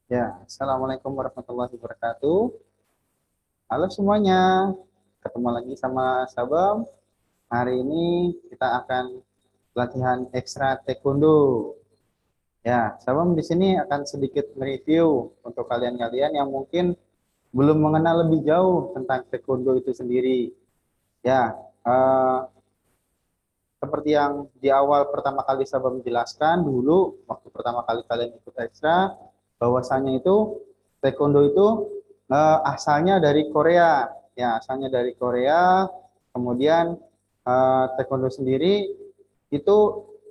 Ya, Assalamualaikum warahmatullahi wabarakatuh. Halo semuanya, ketemu lagi sama Sabam. Hari ini kita akan latihan ekstra taekwondo. Ya, Sabam di sini akan sedikit mereview untuk kalian-kalian yang mungkin belum mengenal lebih jauh tentang taekwondo itu sendiri. Ya, eh, seperti yang di awal pertama kali Sabam menjelaskan dulu, waktu pertama kali kalian ikut ekstra, bahwasanya itu taekwondo itu asalnya dari Korea, ya asalnya dari Korea. Kemudian taekwondo sendiri itu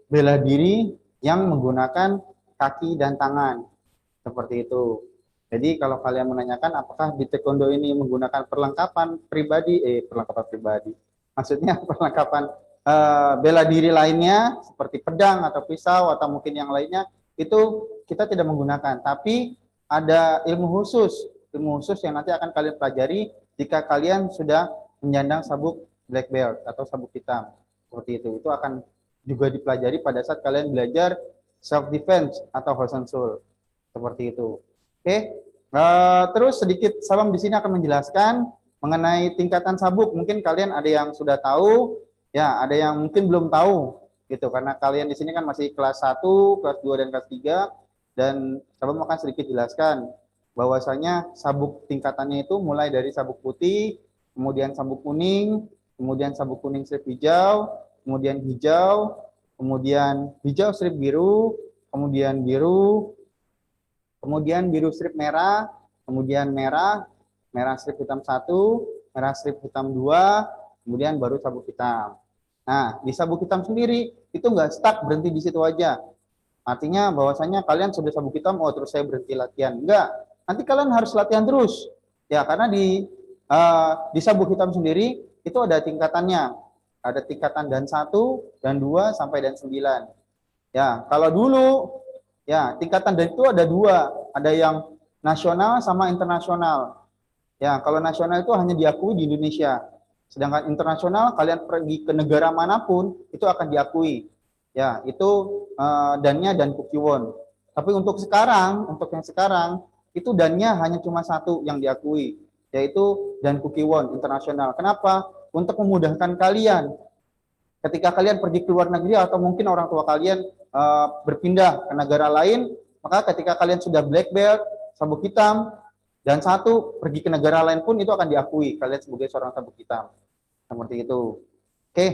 bela diri yang menggunakan kaki dan tangan, seperti itu. Jadi kalau kalian menanyakan apakah di taekwondo ini menggunakan perlengkapan pribadi, maksudnya perlengkapan bela diri lainnya seperti pedang atau pisau atau mungkin yang lainnya, itu kita tidak menggunakan, tapi ada ilmu khusus yang nanti akan kalian pelajari jika kalian sudah menyandang sabuk black belt atau sabuk hitam. Seperti itu akan juga dipelajari pada saat kalian belajar self defense atau Hosensul, seperti itu. Oke, terus sedikit Sabam di sini akan menjelaskan mengenai tingkatan sabuk. Mungkin kalian ada yang sudah tahu, ya ada yang mungkin belum tahu, gitu. Karena kalian di sini kan masih kelas 1, kelas 2 dan kelas 3, dan Sabam akan sedikit jelaskan bahwasanya sabuk tingkatannya itu mulai dari sabuk putih, kemudian sabuk kuning, kemudian sabuk kuning strip hijau, kemudian hijau strip biru, kemudian biru strip merah, kemudian merah, merah strip hitam 1, merah strip hitam 2, kemudian baru sabuk hitam. Nah, di sabuk hitam sendiri itu nggak stuck berhenti di situ aja. Artinya bahwasanya kalian sudah sabuk hitam, oh terus saya berhenti latihan. Enggak, nanti kalian harus latihan terus. Ya, karena di sabuk hitam sendiri itu ada tingkatannya. Ada tingkatan dan 1, dan 2, sampai dan 9. Ya, kalau dulu ya tingkatan dan itu ada dua, ada yang nasional sama internasional. Ya, kalau nasional itu hanya diakui di Indonesia. Sedangkan internasional kalian pergi ke negara manapun itu akan diakui. Ya, itu dannya dan Kukiwon. Tapi untuk yang sekarang itu dannya hanya cuma satu yang diakui, yaitu dan Kukiwon internasional. Kenapa? Untuk memudahkan kalian ketika kalian pergi ke luar negeri atau mungkin orang tua kalian berpindah ke negara lain, maka ketika kalian sudah black belt, sabuk hitam, dan 1 pergi ke negara lain pun itu akan diakui kalian sebagai seorang sabuk hitam. Seperti itu. Oke,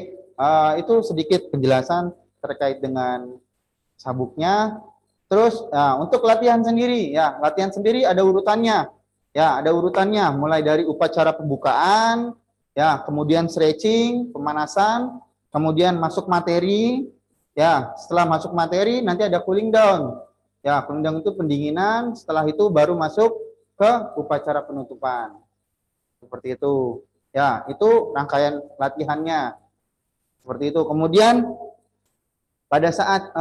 itu sedikit penjelasan terkait dengan sabuknya. Terus untuk latihan sendiri, ya latihan sendiri ada urutannya. Ya, ada urutannya mulai dari upacara pembukaan, ya, kemudian stretching, pemanasan, kemudian masuk materi, ya, setelah masuk materi nanti ada cooling down. Ya, cooling down itu pendinginan, setelah itu baru masuk ke upacara penutupan. Seperti itu. Ya, itu rangkaian latihannya. Seperti itu. Kemudian pada saat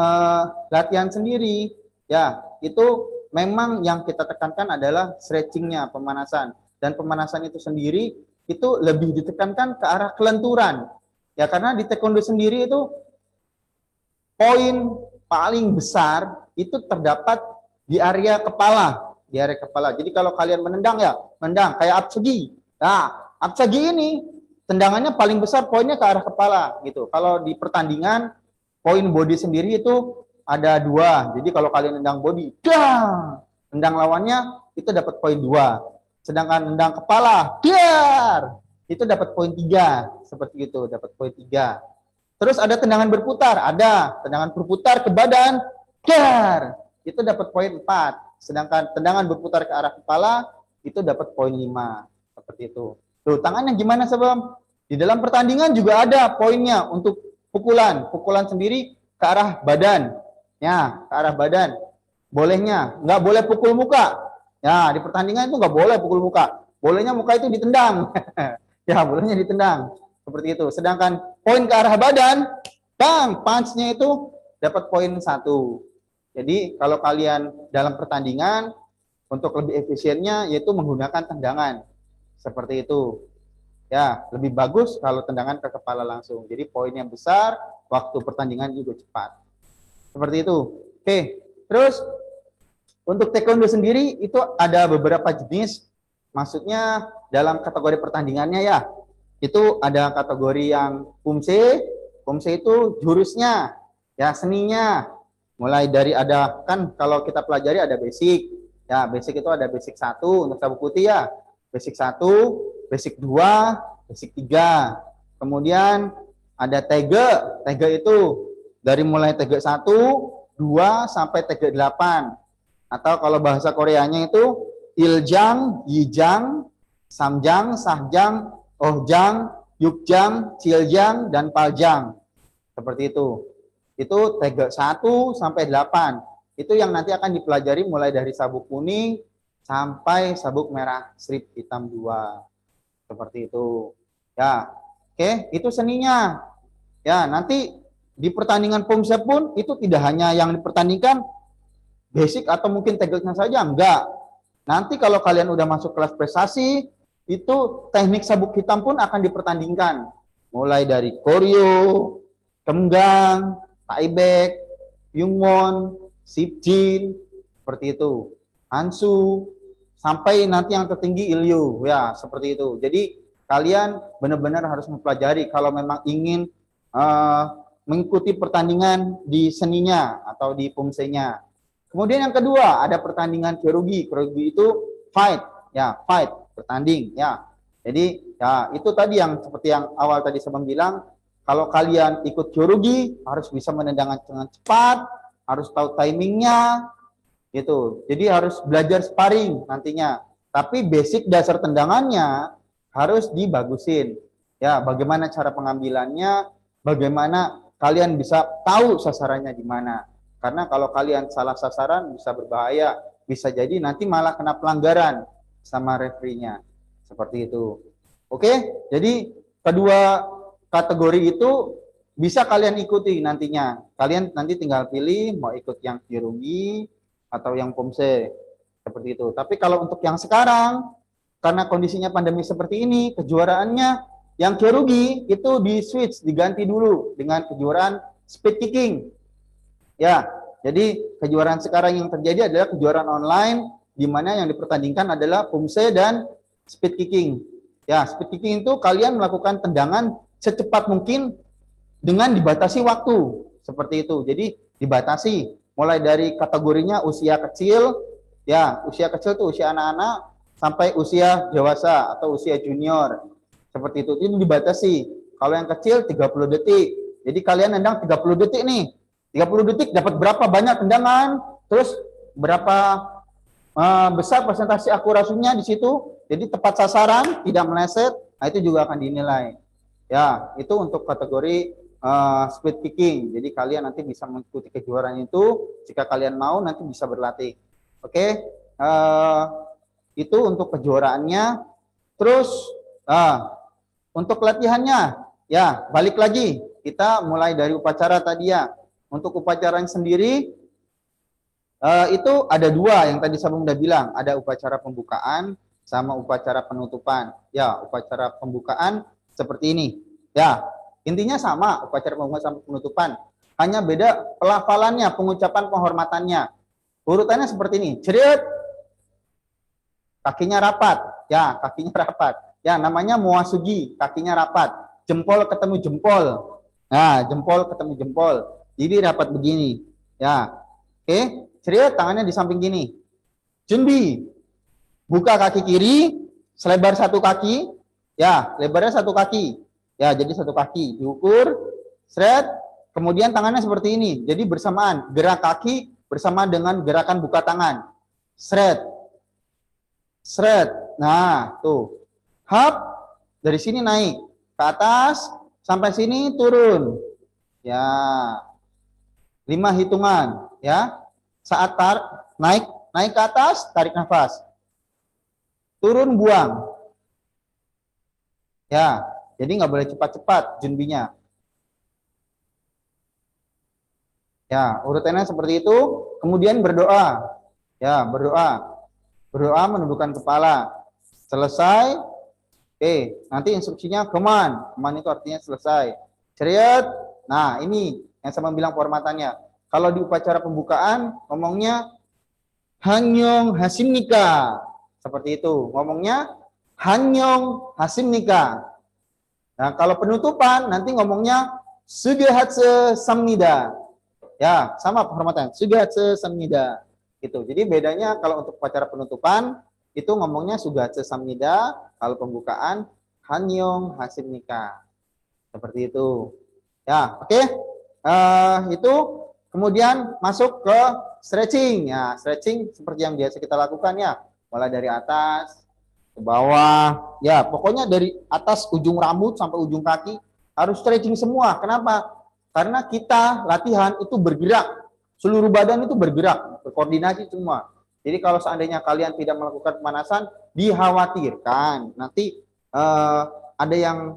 latihan sendiri, ya itu memang yang kita tekankan adalah stretchingnya, pemanasan. Dan pemanasan itu sendiri itu lebih ditekankan ke arah kelenturan. Ya karena di taekwondo sendiri itu poin paling besar itu terdapat di area kepala, di area kepala. Jadi kalau kalian menendang ya, menendang kayak apsegi. Nah, apsegi ini tendangannya paling besar poinnya ke arah kepala gitu. Kalau di pertandingan poin body sendiri itu ada 2. Jadi kalau kalian nendang body, dang, nendang lawannya itu dapat poin 2. Sedangkan nendang kepala, biar itu dapat poin 3. Seperti itu, dapat poin 3. Terus ada tendangan berputar, ada tendangan berputar ke badan, dar, itu dapat poin 4. Sedangkan tendangan berputar ke arah kepala itu dapat poin 5. Seperti itu. Tuh, tangannya gimana sebelum? Di dalam pertandingan juga ada poinnya untuk pukulan. Pukulan sendiri ke arah badan. Ya, ke arah badan. Bolehnya, nggak boleh pukul muka. Ya, di pertandingan itu nggak boleh pukul muka. Bolehnya muka itu ditendang. Ya, bolehnya ditendang. Seperti itu. Sedangkan poin ke arah badan, bang, punch-nya itu dapat poin 1. Jadi kalau kalian dalam pertandingan untuk lebih efisiennya yaitu menggunakan tendangan. Seperti itu. Ya, lebih bagus kalau tendangan ke kepala langsung. Jadi poinnya besar, waktu pertandingan juga cepat. Seperti itu. Oke. Terus Untuk taekwondo sendiri itu ada beberapa jenis, maksudnya dalam kategori pertandingannya ya. Itu ada kategori yang pumse. Pumse itu jurusnya, ya seninya. Mulai dari ada kan kalau kita pelajari ada basic. Ya, basic itu ada basic 1 untuk sabuk putih ya. Basic 1, basic 2, basic 3. Kemudian ada tege. Tege itu dari mulai tege 1, 2 sampai tege 8. Atau kalau bahasa Koreanya itu iljang, yijang, samjang, sahjang, ohjang, yukjang, ciljang, dan paljang. Seperti itu. Itu tege 1 sampai 8. Itu yang nanti akan dipelajari mulai dari sabuk kuning sampai sabuk merah strip hitam 2. Seperti itu. Ya. Oke, itu seninya. Ya, nanti di pertandingan pomse pun itu tidak hanya yang dipertandingkan basic atau mungkin tekniknya saja, enggak. Nanti kalau kalian udah masuk kelas prestasi, itu teknik sabuk hitam pun akan dipertandingkan. Mulai dari koreo, kenggang, taibek, yungwon, sipjin, seperti itu. Hansu, sampai nanti yang tertinggi ilyu, ya seperti itu. Jadi kalian benar-benar harus mempelajari kalau memang ingin mengikuti pertandingan di seninya atau di pumsenya. Kemudian yang kedua ada pertandingan kyorugi. Kyorugi itu fight, ya fight, bertanding, ya. Jadi ya itu tadi yang seperti yang awal tadi saya bilang, kalau kalian ikut kyorugi harus bisa menendang dengan cepat, harus tahu timingnya, gitu. Jadi harus belajar sparring nantinya. Tapi basic dasar tendangannya harus dibagusin. Ya, bagaimana cara pengambilannya, bagaimana kalian bisa tahu sasarannya di mana. Karena kalau kalian salah sasaran bisa berbahaya, bisa jadi nanti malah kena pelanggaran sama referee-nya. Seperti itu. Oke, jadi kedua kategori itu bisa kalian ikuti nantinya. Kalian nanti tinggal pilih mau ikut yang kyorugi atau yang pomse. Seperti itu. Tapi kalau untuk yang sekarang, karena kondisinya pandemi seperti ini, kejuaraannya yang kyorugi itu di switch, diganti dulu dengan kejuaraan speed kicking. Ya, jadi kejuaraan sekarang yang terjadi adalah kejuaraan online, di mana yang dipertandingkan adalah pumse dan speed kicking. Ya, speed kicking itu kalian melakukan tendangan secepat mungkin dengan dibatasi waktu, seperti itu. Jadi dibatasi, mulai dari kategorinya usia kecil, ya usia kecil itu usia anak-anak, sampai usia dewasa atau usia junior, seperti itu. Ini dibatasi. Kalau yang kecil 30 detik. Jadi kalian nendang 30 detik nih. 30 detik dapat berapa banyak tendangan, terus berapa besar presentasi akurasinya di situ. Jadi tepat sasaran, tidak meleset. Nah, itu juga akan dinilai. Ya, itu untuk kategori speed kicking. Jadi kalian nanti bisa mengikuti kejuaraan itu. Jika kalian mau nanti bisa berlatih. Oke, itu untuk kejuaraannya. Terus untuk latihannya, ya balik lagi. Kita mulai dari upacara tadi ya. Untuk upacara yang sendiri itu ada dua yang tadi saya sudah bilang, ada upacara pembukaan sama upacara penutupan. Ya, upacara pembukaan seperti ini. Ya, intinya sama, upacara pembukaan sama penutupan. Hanya beda pelafalannya, pengucapan penghormatannya. Urutannya seperti ini. Cerit, kakinya rapat. Ya, kakinya rapat. Ya, namanya muasugi, kakinya rapat. Jempol ketemu jempol. Nah, jempol ketemu jempol. Jadi rapat begini. Ya. Oke, cerit, tangannya di samping gini. Junbi. Buka kaki kiri, selebar satu kaki. Ya, lebarnya satu kaki. Ya, jadi satu kaki. Diukur, seret, kemudian tangannya seperti ini. Jadi bersamaan, gerak kaki bersama dengan gerakan buka tangan. Seret. Seret. Nah, tuh. Hap, dari sini naik. Ke atas, sampai sini turun. Ya. 5 hitungan, ya. Saat naik ke atas, tarik nafas. Turun, buang. Ya, jadi nggak boleh cepat-cepat junbinya. Ya, urutannya seperti itu. Kemudian berdoa. Ya, berdoa. Berdoa menundukkan kepala. Selesai. Oke, nanti instruksinya keman. Keman itu artinya selesai. Cerit. Nah, ini yang saya bilang formatannya. Kalau di upacara pembukaan ngomongnya Hanyong hasimnika. Seperti itu. Ngomongnya hanyong hasimnika. Nah, kalau penutupan nanti ngomongnya sugehatse samnida. Ya, sama penghormatan. Sugehatse samnida. Gitu. Jadi bedanya kalau untuk upacara penutupan itu ngomongnya sugehatse samnida, kalau pembukaan hanyong hasimnika. Seperti itu. Ya, oke. Itu kemudian masuk ke stretching. Ya, stretching seperti yang biasa kita lakukan ya. Mulai dari atas ke bawah. Ya, pokoknya dari atas ujung rambut sampai ujung kaki harus stretching semua. Kenapa? Karena kita latihan itu bergerak. Seluruh badan itu bergerak, berkoordinasi semua. Jadi kalau seandainya kalian tidak melakukan pemanasan, dikhawatirkan nanti ada yang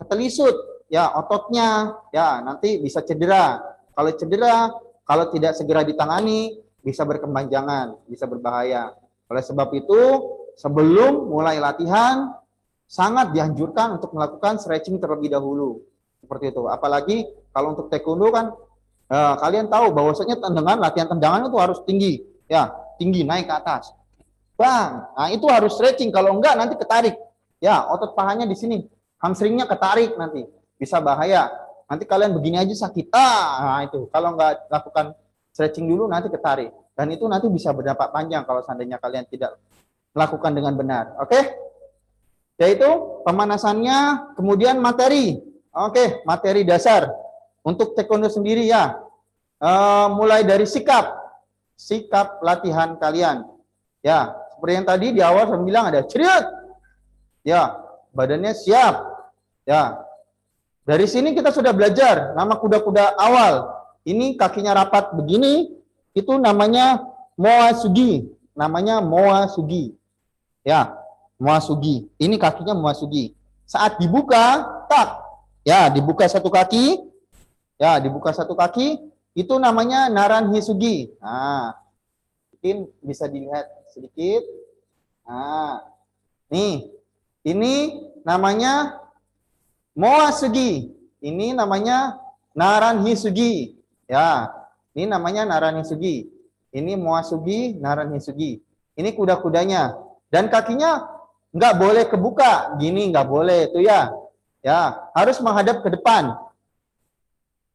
ketelisut ya ototnya, ya nanti bisa cedera. Kalau cedera, kalau tidak segera ditangani, bisa berkepanjangan, bisa berbahaya. Oleh sebab itu, sebelum mulai latihan, sangat dianjurkan untuk melakukan stretching terlebih dahulu. Seperti itu. Apalagi kalau untuk taekwondo kan, kalian tahu bahwasanya tendangan, latihan tendangan itu harus tinggi, ya tinggi naik ke atas. Bang, nah itu harus stretching. Kalau enggak nanti ketarik. Ya, otot pahanya di sini, hamstringnya ketarik nanti, bisa bahaya. Nanti kalian begini aja sakit. Nah itu kalau enggak lakukan stretching dulu nanti ketarik. Dan itu nanti bisa berdampak panjang kalau seandainya kalian tidak melakukan dengan benar. Oke? Yaitu pemanasannya, kemudian materi. Oke, materi dasar untuk taekwondo sendiri ya. Mulai dari sikap latihan kalian. Ya, seperti yang tadi di awal saya bilang ada ceriut. Ya, badannya siap. Ya. Dari sini kita sudah belajar nama kuda-kuda awal. Ini kakinya rapat begini, itu namanya moa sugi. Namanya moa sugi. Ya, moa sugi. Ini kakinya moa sugi. Saat dibuka, tak. Ya, dibuka satu kaki. Ya, dibuka satu kaki, itu namanya naran hisugi. Nah, mungkin bisa dilihat sedikit. Nah, nih, ini namanya moa sugi. Ini namanya naran hisugi. Ya, ini namanya naran hisugi. Ini moa sugi, naran hisugi. Ini kuda-kudanya. Dan kakinya nggak boleh kebuka, gini nggak boleh itu ya. Ya, harus menghadap ke depan.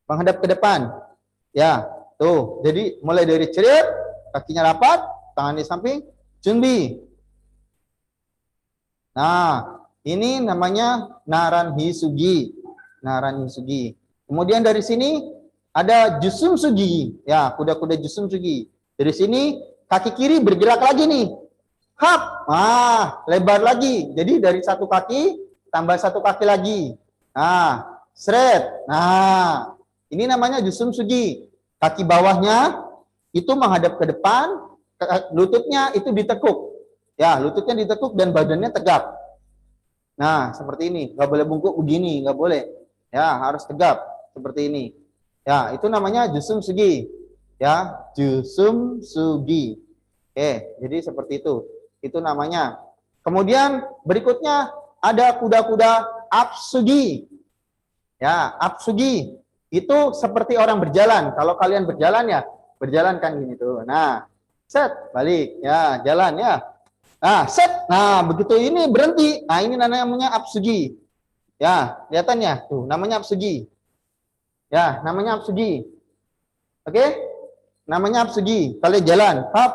Menghadap ke depan. Ya, tuh. Jadi mulai dari cerit, kakinya rapat, tangan di samping, junbi. Nah, ini namanya naran hisugi. Naran hisugi. Kemudian dari sini ada jusum sugi. Ya, kuda-kuda jusum sugi. Dari sini kaki kiri bergerak lagi nih. Hap. Nah, lebar lagi. Jadi dari satu kaki tambah satu kaki lagi. Nah, seret. Nah, ini namanya jusum sugi. Kaki bawahnya itu menghadap ke depan, lututnya itu ditekuk. Ya, lututnya ditekuk dan badannya tegap. Nah, seperti ini. Nggak boleh bungkuk begini, nggak boleh. Ya, harus tegap seperti ini. Ya, itu namanya jusum sugi. Ya, jusum sugi. Oke, jadi seperti itu. Itu namanya. Kemudian berikutnya ada kuda-kuda apsugi. Ya, apsugi. Itu seperti orang berjalan. Kalau kalian berjalan ya, berjalan kan gini tuh. Nah, set, balik. Ya, jalan ya. Nah, set. Nah, begitu ini berhenti. Nah, ini namanya apsugi. Ya, kelihatannya tuh, namanya apsugi. Ya, namanya apsugi. Oke? Namanya apsugi. Kalian jalan, hap.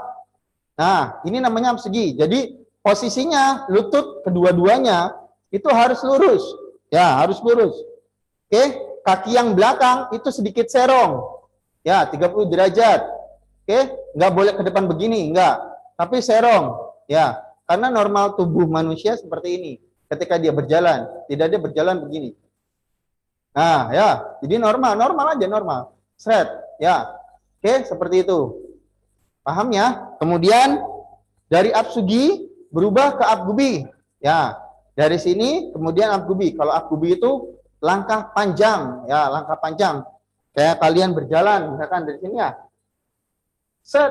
Nah, ini namanya apsugi. Jadi, posisinya lutut kedua-duanya itu harus lurus. Ya, harus lurus. Oke? Kaki yang belakang itu sedikit serong. Ya, 30 derajat. Oke? Nggak boleh ke depan begini, enggak. Tapi serong. Ya, karena normal tubuh manusia seperti ini. Ketika dia berjalan, tidak dia berjalan begini. Nah, ya, jadi normal aja, normal. Seret, ya. Oke, seperti itu. Paham ya? Kemudian dari apsugi berubah ke abgubi. Ya, dari sini kemudian abgubi. Kalau abgubi itu langkah panjang, ya, langkah panjang. Kayak kalian berjalan, misalkan dari sini ya. Set.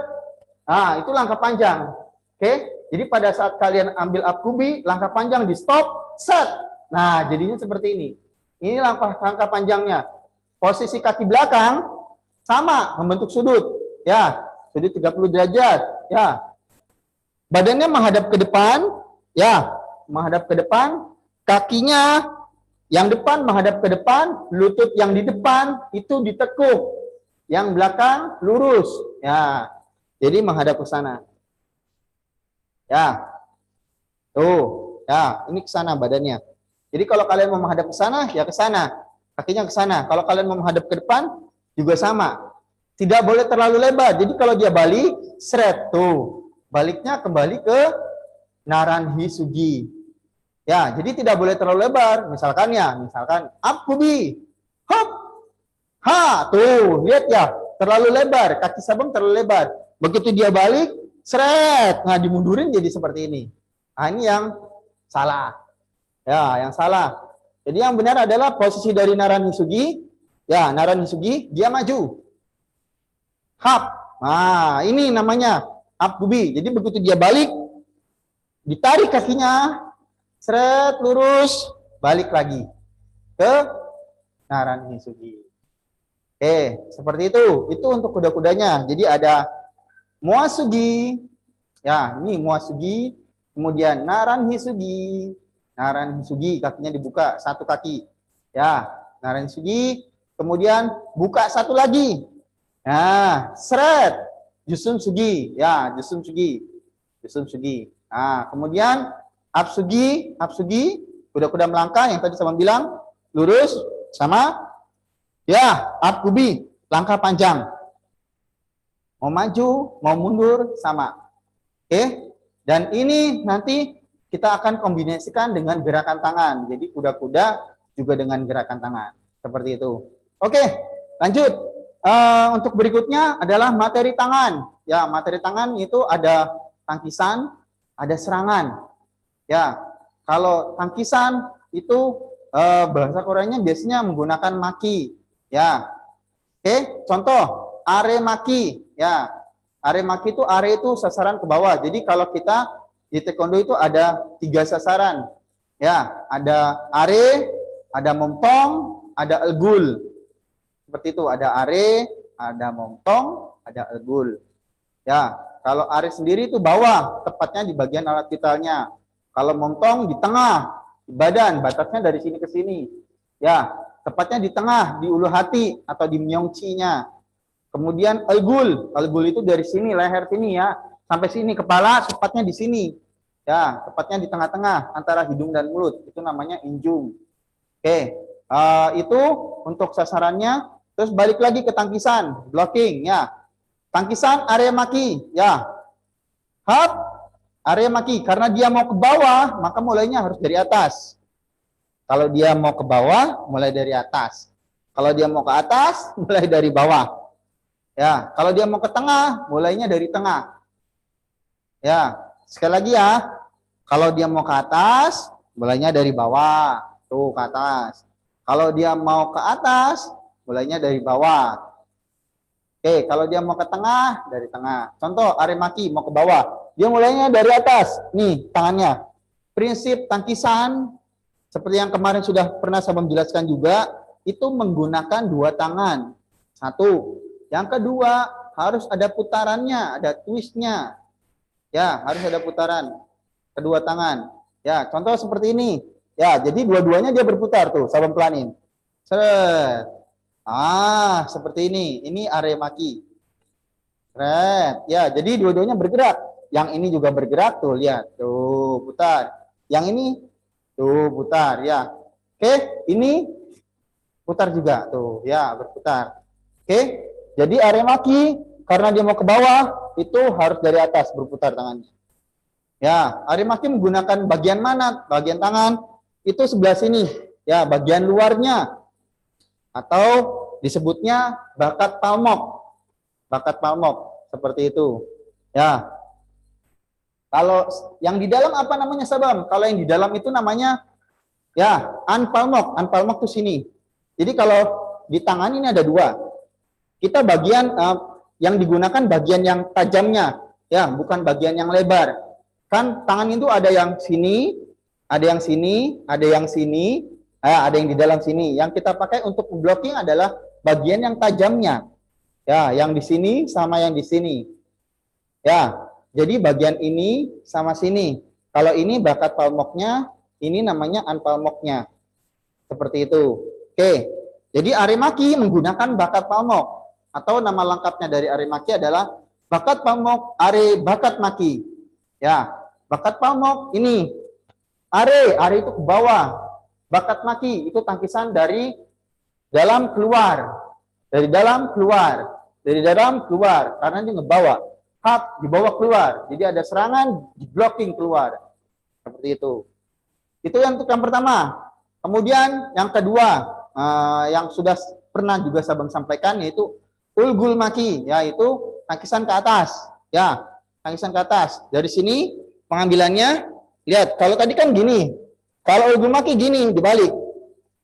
Nah, itu langkah panjang. Oke? Jadi pada saat kalian ambil abgubi, langkah panjang di stop, set. Nah, jadinya seperti ini. Ini langkah panjangnya. Posisi kaki belakang sama, membentuk sudut. Ya, sudut 30 derajat. Ya, badannya menghadap ke depan, ya, menghadap ke depan, kakinya yang depan menghadap ke depan, lutut yang di depan itu ditekuk, yang belakang lurus, ya. Jadi menghadap ke sana. Ya, tuh, ya, ini ke sana badannya. Jadi kalau kalian mau menghadap ke sana, ya ke sana, kakinya ke sana. Kalau kalian mau menghadap ke depan, juga sama. Tidak boleh terlalu lebar. Jadi kalau dia balik, seret, tuh, baliknya kembali ke Naran Hisugi. Ya, jadi tidak boleh terlalu lebar. Misalkan up kubi, hop, ha, tuh, lihat ya, terlalu lebar, kaki sabang terlalu lebar. Begitu dia balik, seret, nah dimundurin jadi seperti ini. Nah, ini yang salah. Ya, yang salah. Jadi yang benar adalah posisi dari Naran Hisugi. Ya, Naran Hisugi, dia maju. Hap. Nah, ini namanya up kubi. Jadi begitu dia balik, ditarik kakinya, seret, lurus, balik lagi ke Naran Hisugi. Oke, seperti itu. Itu untuk kuda-kudanya. Jadi ada Moasugi. Ya, ini Moasugi. Kemudian Naran Hisugi. Naran Hisugi, kakinya dibuka, satu kaki. Ya, Naran Hisugi. Kemudian buka satu lagi. Nah, seret. Jusun Sugi. Ya, Jusun Sugi. Jusun Sugi. Nah, kemudian Apsugi, kuda-kuda melangkah yang tadi sama bilang, lurus sama, ya, Apkubi, langkah panjang. Mau maju, mau mundur, sama. Oke, dan ini nanti kita akan kombinasikan dengan gerakan tangan. Jadi kuda-kuda juga dengan gerakan tangan. Seperti itu. Oke, lanjut. Untuk berikutnya adalah materi tangan. Ya, materi tangan itu ada tangkisan, ada serangan. Ya, kalau tangkisan itu bahasa Koreanya biasanya menggunakan maki. Ya, oke. Contoh are maki. Ya, are maki itu are itu sasaran ke bawah. Jadi kalau kita di taekwondo itu ada 3 sasaran. Ya, ada are, ada montong, ada elgul. Seperti itu. Ada are, ada montong, ada elgul. Ya, kalau are sendiri itu bawah, tepatnya di bagian alat vitalnya. Kalau montong di tengah, di badan, batasnya dari sini ke sini. Ya, tepatnya di tengah, di ulu hati atau di myongchi-nya. Kemudian elgul itu dari sini, leher sini ya, sampai sini, kepala tepatnya di sini. Ya, tepatnya di tengah-tengah antara hidung dan mulut. Itu namanya injung. Oke, itu untuk sasarannya. Terus balik lagi ke tangkisan, blocking ya. Tangkisan area maki, ya. Hap, area maki, karena dia mau ke bawah, maka mulainya harus dari atas. Kalau dia mau ke bawah, mulai dari atas. Kalau dia mau ke atas, mulai dari bawah. Ya, kalau dia mau ke tengah, mulainya dari tengah. Ya, sekali lagi ya. Kalau dia mau ke atas, mulainya dari bawah. Tuh, ke atas. Kalau dia mau ke atas, mulainya dari bawah. Oke, kalau dia mau ke tengah, dari tengah. Contoh, aremaki mau ke bawah. Dia mulainya dari atas. Nih, tangannya. Prinsip tangkisan, seperti yang kemarin sudah pernah saya menjelaskan juga, itu menggunakan 2 tangan. 1. Yang kedua, harus ada putarannya, ada twistnya. Ya, harus ada putaran. Kedua tangan. Ya, contoh seperti ini. Ya, jadi dua-duanya dia berputar tuh, saya pelanin. Seret. Seperti ini. Ini aremaki. Seret. Ya, jadi dua-duanya bergerak. Yang ini juga bergerak tuh, lihat. Tuh, putar. Yang ini tuh putar, ya. Oke, ini putar juga tuh, ya, berputar. Oke. Jadi aremaki karena dia mau ke bawah itu harus dari atas berputar tangannya. Ya, aremaki menggunakan bagian mana? Bagian tangan itu sebelah sini, ya, bagian luarnya atau disebutnya bakat palmok. Bakat palmok seperti itu. Ya. Kalau yang di dalam apa namanya, Sabam? Kalau yang di dalam itu namanya ya, anpalmok. Anpalmok itu sini. Jadi kalau di tangan ini ada 2. Kita bagian yang digunakan bagian yang tajamnya, ya, bukan bagian yang lebar. Kan tangan itu ada yang sini, ada yang sini, ada yang sini, ada yang di dalam sini. Yang kita pakai untuk blocking adalah bagian yang tajamnya. Ya, yang di sini sama yang di sini. Ya. jadi bagian ini sama sini. Kalau ini bakat palmoknya, ini namanya unpalmoknya. Seperti itu. Oke. Jadi Arimaki menggunakan bakat palmok. Atau nama lengkapnya dari Arimaki adalah bakat palmok bakat maki. Ya, bakat palmok ini. Are itu ke bawah. Bakat maki itu tangkisan dari dalam keluar. Dari dalam keluar. Dari dalam keluar. Karena dia ngebawa. Hap dibawa keluar. Jadi ada serangan di blocking keluar. Seperti itu. Itu yang untuk yang pertama. Kemudian yang kedua, yang sudah pernah juga Sabang sampaikan, yaitu ulgul maki, yaitu tangkisan ke atas. Ya, tangkisan ke atas. Dari sini pengambilannya, lihat, kalau tadi kan gini. Kalau ulgul maki gini, dibalik.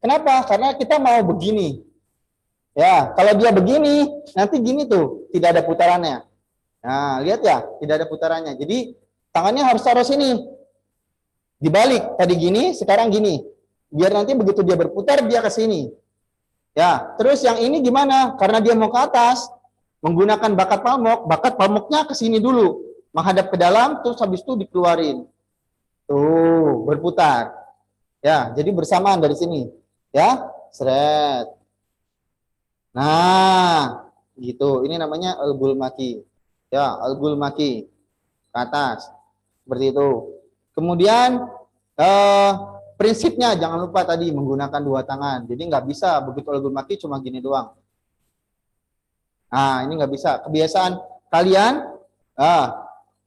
Kenapa? Karena kita mau begini. Ya, kalau dia begini, nanti gini tuh, tidak ada putarannya. Nah, lihat ya, tidak ada putarannya. Jadi tangannya harus taruh sini. Dibalik, tadi gini, sekarang gini. Biar nanti begitu dia berputar, dia ke sini. Ya, terus yang ini gimana? Karena dia mau ke atas, menggunakan bakat palmoknya ke sini dulu. Menghadap ke dalam, terus habis itu dikeluarin. Tuh, berputar. Ya, jadi bersamaan dari sini. Ya, seret. Nah, gitu. Ini namanya ulgul maki. Ya, ulgul maki. Ke atas. Seperti itu. Kemudian prinsipnya jangan lupa tadi menggunakan dua tangan. Jadi nggak bisa begitu ulgul maki cuma gini doang. Nah, ini nggak bisa. Kebiasaan kalian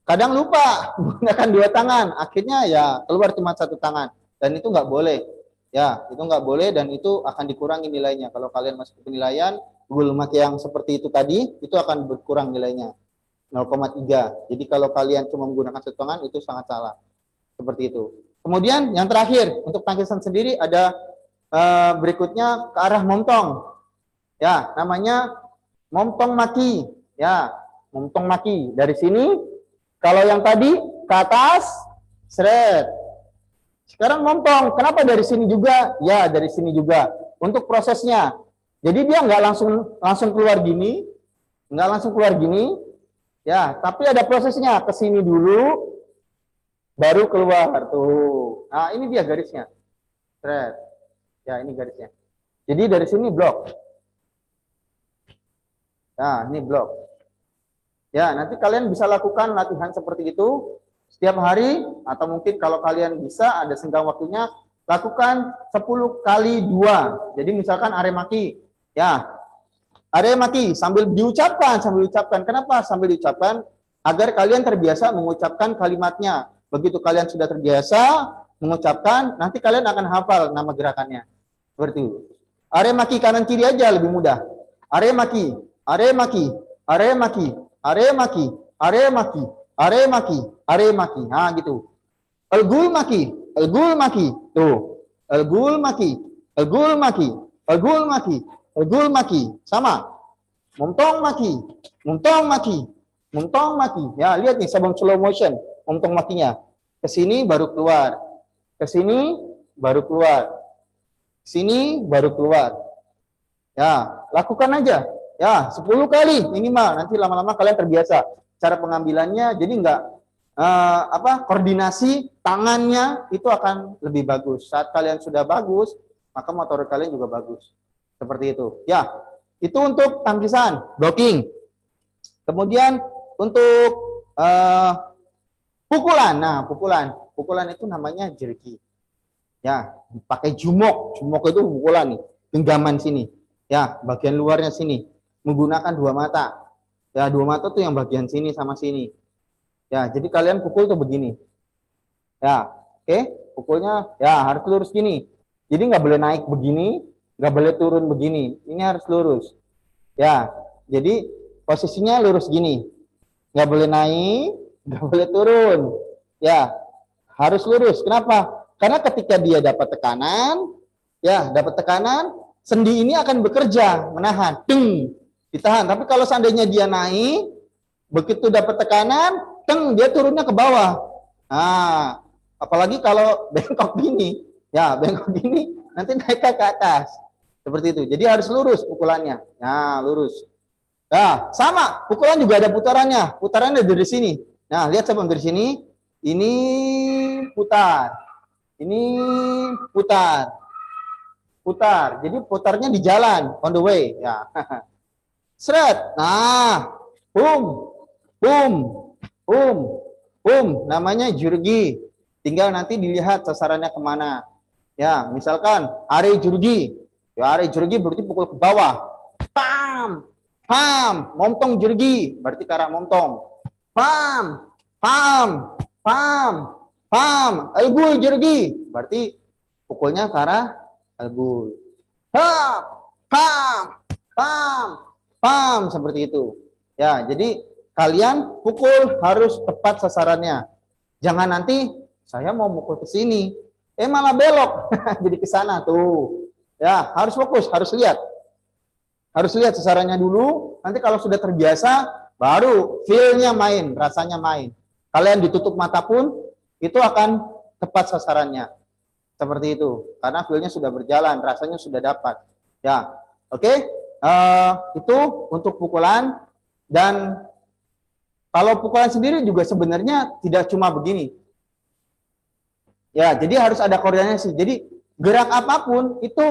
kadang lupa menggunakan dua tangan. Akhirnya ya keluar cuma satu tangan. Dan itu nggak boleh. Ya, itu nggak boleh dan itu akan dikurangi nilainya. Kalau kalian masuk ke penilaian, ulgul maki yang seperti itu tadi, itu akan berkurang nilainya. 0,3. Jadi kalau kalian cuma menggunakan satu tangan, itu sangat salah. Seperti itu. Kemudian yang terakhir untuk tangkisan sendiri ada berikutnya ke arah momtong. Ya, namanya momtong maki. Ya, momtong maki. Dari sini kalau yang tadi ke atas seret. Sekarang momtong. Kenapa dari sini juga? Ya, dari sini juga. Untuk prosesnya. Jadi dia nggak langsung keluar gini, nggak langsung keluar gini. Ya, tapi ada prosesnya. Ke sini dulu baru keluar tuh. Nah, ini dia garisnya. Thread. Ya, ini garisnya. Jadi dari sini blok. Nah, ini blok. Ya, nanti kalian bisa lakukan latihan seperti itu setiap hari atau mungkin kalau kalian bisa ada senggang waktunya lakukan 10 kali 2. Jadi misalkan aremaki. Ya. Aremaki sambil diucapkan. Kenapa sambil diucapkan? Agar kalian terbiasa mengucapkan kalimatnya. Begitu kalian sudah terbiasa mengucapkan, nanti kalian akan hafal nama gerakannya. Seperti itu. Aremaki kanan kiri aja lebih mudah. Aremaki, aremaki, aremaki, aremaki, aremaki, aremaki, aremaki. Nah, gitu. Ulgul maki, ulgul maki. Tuh. Ulgul maki, ulgul maki, ulgul maki, ulgul maki. Sama. Momtong maki, momtong maki, momtong maki. Ya, lihat nih sabang slow motion. Momtong makinya. Ke sini baru keluar. Ke sini baru keluar. Ke sini baru keluar. Ya, lakukan aja. Ya, 10 kali minimal. Nanti lama-lama kalian terbiasa. Cara pengambilannya jadi enggak koordinasi tangannya itu akan lebih bagus. Saat kalian sudah bagus, maka motor kalian juga bagus. Seperti itu. Ya, itu untuk tangkisan, blocking. Kemudian untuk pukulan. Nah, pukulan itu namanya jerky. Ya, pakai jumok. Jumok itu pukulan nih, genggaman sini. Ya, bagian luarnya sini. Menggunakan 2 mata. Ya, 2 mata tuh yang bagian sini sama sini. Ya, jadi kalian pukul tuh begini. Ya, oke, pukulnya ya harus lurus gini. Jadi nggak boleh naik begini, nggak boleh turun begini. Ini harus lurus. Ya, jadi posisinya lurus gini. Nggak boleh naik, nggak boleh turun. Ya, harus lurus. Kenapa? Karena ketika dia dapat tekanan, sendi ini akan bekerja, menahan. Ditahan. Tapi kalau seandainya dia naik, begitu dapat tekanan, dia turunnya ke bawah. Nah, apalagi kalau bengkok gini, nanti naik ke atas. Seperti itu. Jadi harus lurus pukulannya. Nah, lurus. Nah, sama, pukulan juga ada putarannya. Putarannya dari sini. Nah, lihat Sabam dari sini. Ini putar. Ini putar. Putar. Jadi putarnya di jalan, on the way. Ya. Seret. Nah, boom. Boom. Boom. Boom. Namanya jurgi. Tinggal nanti dilihat sasarannya kemana. Ya, misalkan area jurgi. Ya, area jurgi berarti pukul ke bawah. Pam. Pam. Montong jurgi. Berarti ke arah montong. Pam. Pam. Pam. Pam. Elgul jurgi. Berarti pukulnya ke arah elgul. Pam. Pam. Pam. Pam. Seperti itu. Ya, jadi kalian pukul harus tepat sasarannya. Jangan nanti saya mau mukul ke sini, malah belok jadi ke sana tuh. Ya, harus fokus, harus lihat. Harus lihat sasarannya dulu. Nanti kalau sudah terbiasa, baru feel-nya main, rasanya main. Kalian ditutup mata pun itu akan tepat sasarannya. Seperti itu. Karena feel-nya sudah berjalan, rasanya sudah dapat. Ya, oke. Itu untuk pukulan. Dan kalau pukulan sendiri juga sebenarnya tidak cuma begini. Ya, jadi harus ada koordinasi. Jadi gerak apapun itu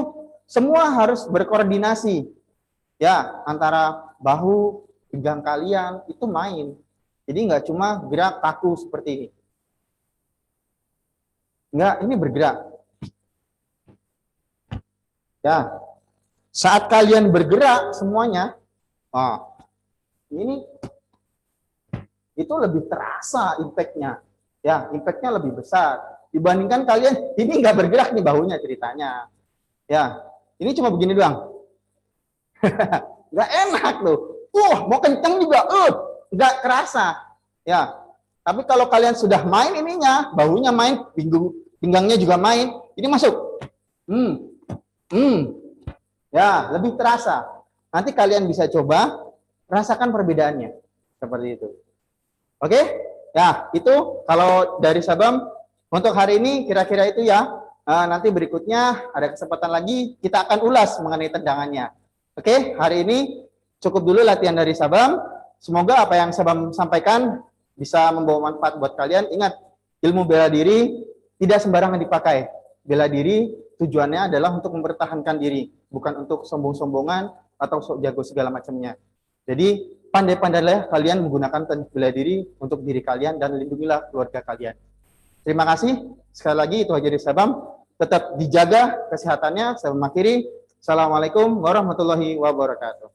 semua harus berkoordinasi. Ya, antara bahu, pinggang kalian itu main. Jadi nggak cuma gerak kaku seperti ini. Nggak, ini bergerak. Ya, saat kalian bergerak semuanya, ini itu lebih terasa impact-nya. Ya, impact-nya lebih besar. Dibandingkan kalian, ini nggak bergerak nih bahunya ceritanya. Ya, ini cuma begini doang. Nggak enak loh. Mau kenceng juga, nggak kerasa. Ya, tapi kalau kalian sudah main ininya, bahunya main, pinggangnya juga main, ini masuk. Ya, lebih terasa. Nanti kalian bisa coba, rasakan perbedaannya. Seperti itu. Oke? Ya, itu kalau dari Sabam untuk hari ini kira-kira itu ya. Nanti berikutnya ada kesempatan lagi kita akan ulas mengenai tendangannya. Oke, hari ini cukup dulu latihan dari Sabam. Semoga apa yang Sabam sampaikan bisa membawa manfaat buat kalian. Ingat, ilmu bela diri tidak sembarangan dipakai. Bela diri tujuannya adalah untuk mempertahankan diri, bukan untuk sombong-sombongan atau sok jago segala macamnya. Jadi pandai-pandailah kalian menggunakan bela diri untuk diri kalian dan lindungilah keluarga kalian. Terima kasih. Sekali lagi itu aja dari Sabam. Tetap dijaga kesehatannya. Saya mengakhiri. Assalamualaikum warahmatullahi wabarakatuh.